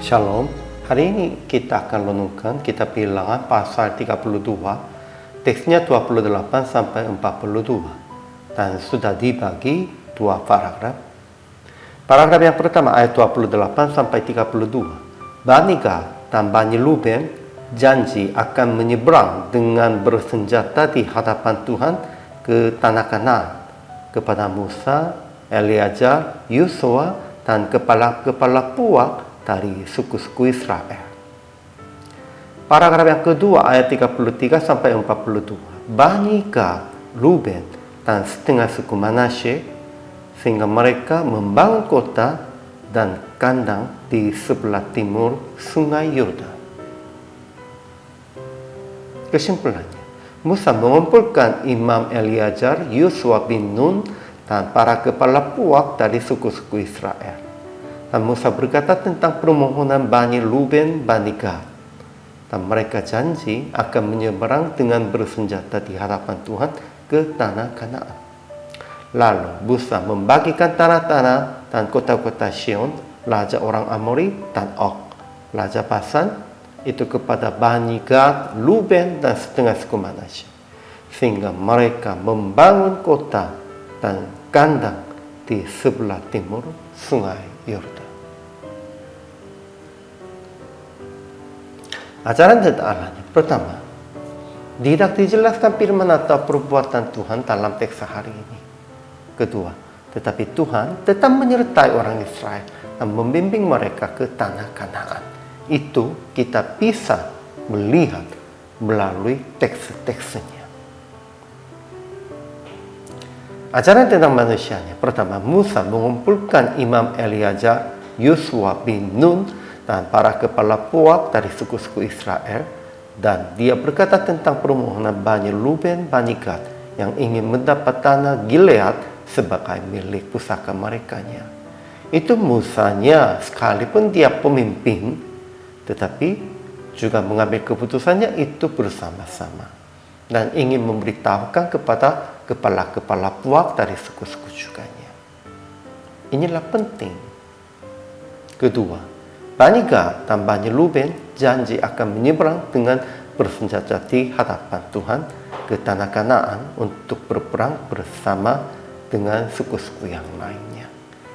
Shalom, hari ini kita akan renungkan kitab Bilangan pasal 32, teksnya 28 sampai 42, dan sudah dibagi dua paragraf. Paragraf yang pertama ayat 28 sampai 32. Bani Gad dan Bani Ruben janji akan menyeberang dengan bersenjata di hadapan Tuhan ke tanah Kanaan kepada Musa, Eleazar, Yosua, dan kepala-kepala puak dari suku-suku Israel. Paragraf yang kedua ayat 33 sampai 42. Bani Gad, Ruben, dan setengah suku Manasye, sehingga mereka membangun kota dan kandang di sebelah timur sungai Yordan. Kesimpulannya, Musa mengumpulkan Imam Eleazar, Yosua bin Nun, dan para kepala puak dari suku-suku Israel. Dan Musa berkata tentang permohonan Bani Ruben, Bani Gad. Dan mereka janji akan menyeberang dengan bersenjata di hadapan Tuhan ke tanah Kanaan. Lalu Musa membagikan tanah-tanah dan kota-kota Sion, raja orang Amori, dan Og, raja Basan, itu kepada Bani Gad, Ruben, dan setengah suku Manasye. Sehingga mereka membangun kota dan kandang di sebelah timur sungai Yordan. Ajaran dan arahnya. Pertama, tidak dijelaskan firman atau perbuatan Tuhan dalam teks hari ini. Kedua, tetapi Tuhan tetap menyertai orang Israel dan membimbing mereka ke tanah Kanaan. Itu kita bisa melihat melalui teks-teksnya. Ajaran tentang manusianya. Pertama, Musa mengumpulkan Imam Eleazar, Yosua bin Nun, dan para kepala puak dari suku-suku Israel, dan dia berkata tentang permohonan Bani Ruben, Bani Gad yang ingin mendapat tanah Gilead sebagai milik pusaka merekanya. Itu Musanya, sekalipun dia pemimpin, tetapi juga mengambil keputusannya itu bersama-sama dan ingin memberitahukan kepada kepala-kepala puak dari suku-suku juganya. Inilah penting. Kedua, Bani Gad dan Bani Ruben janji akan menyeberang dengan bersenjata di hadapan Tuhan ke tanah Kanaan untuk berperang bersama dengan suku-suku yang lainnya.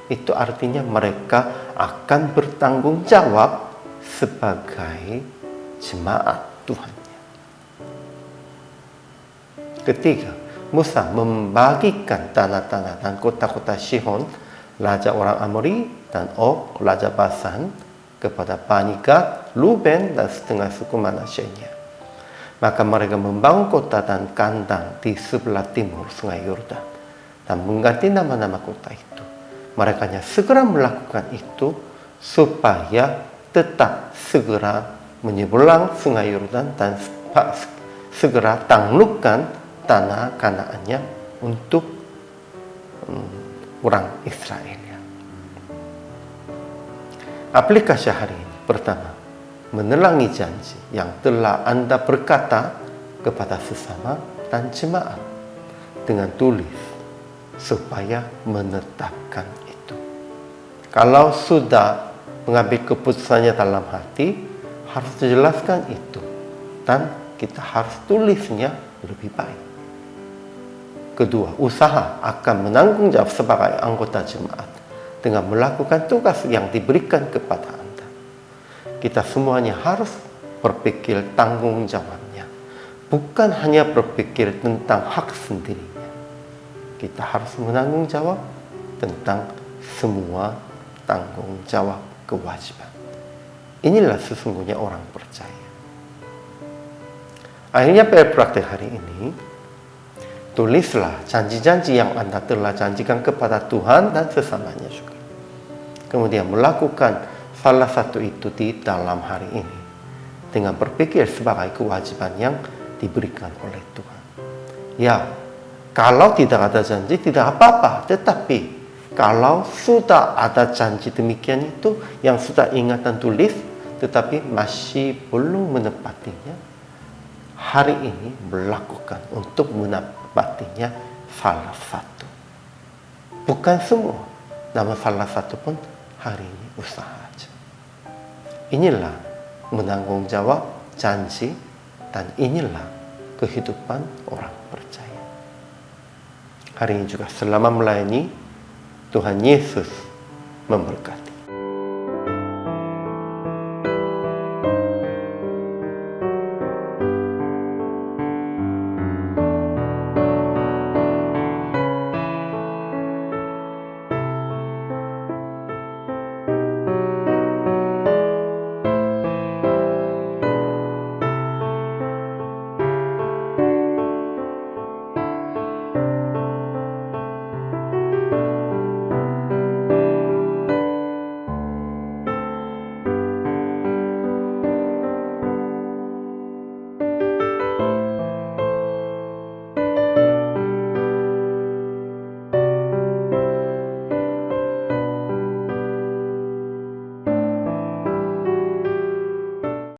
Itu artinya mereka akan bertanggung jawab sebagai jemaat Tuhan. Ketiga, Musa membagikan tanah-tanah dan kota-kota Sihon, raja orang Amori, dan Og, raja Basan, kepada Bani Gad, Ruben, dan setengah suku Manasyenya. Maka mereka membangun kota dan kandang di sebelah timur sungai Yordan dan mengganti nama-nama kota itu. Mereka hanya segera melakukan itu supaya tetap segera menyeberang sungai Yordan dan segera taklukkan tanah Kanaannya untuk orang Israel. Aplikasi hari ini. Pertama, menelangi janji yang telah Anda berkata kepada sesama dan jemaat dengan tulis supaya menetapkan itu. Kalau sudah mengambil keputusannya dalam hati, harus dijelaskan itu dan kita harus tulisnya lebih baik. Kedua, usaha akan menanggung jawab sebagai anggota jemaat dengan melakukan tugas yang diberikan kepada Anda. Kita semuanya harus berpikir tanggung jawabnya, bukan hanya berpikir tentang hak sendirinya. Kita harus menanggung jawab tentang semua tanggung jawab kewajiban. Inilah sesungguhnya orang percaya. Akhirnya pada praktek hari ini, tulislah janji-janji yang Anda telah janjikan kepada Tuhan dan sesamanya juga. Kemudian melakukan salah satu itu di dalam hari ini dengan berpikir sebagai kewajiban yang diberikan oleh Tuhan. Ya, kalau tidak ada janji tidak apa-apa, tetapi kalau sudah ada janji demikian itu yang sudah ingat dan tulis tetapi masih belum menepatinya, hari ini melakukan untuk menepatinya salah satu. Bukan semua, namun salah satu pun hari ini usaha aja. Inilah menanggung jawab janji, dan inilah kehidupan orang percaya. Hari ini juga selama melayani, Tuhan Yesus memberkati.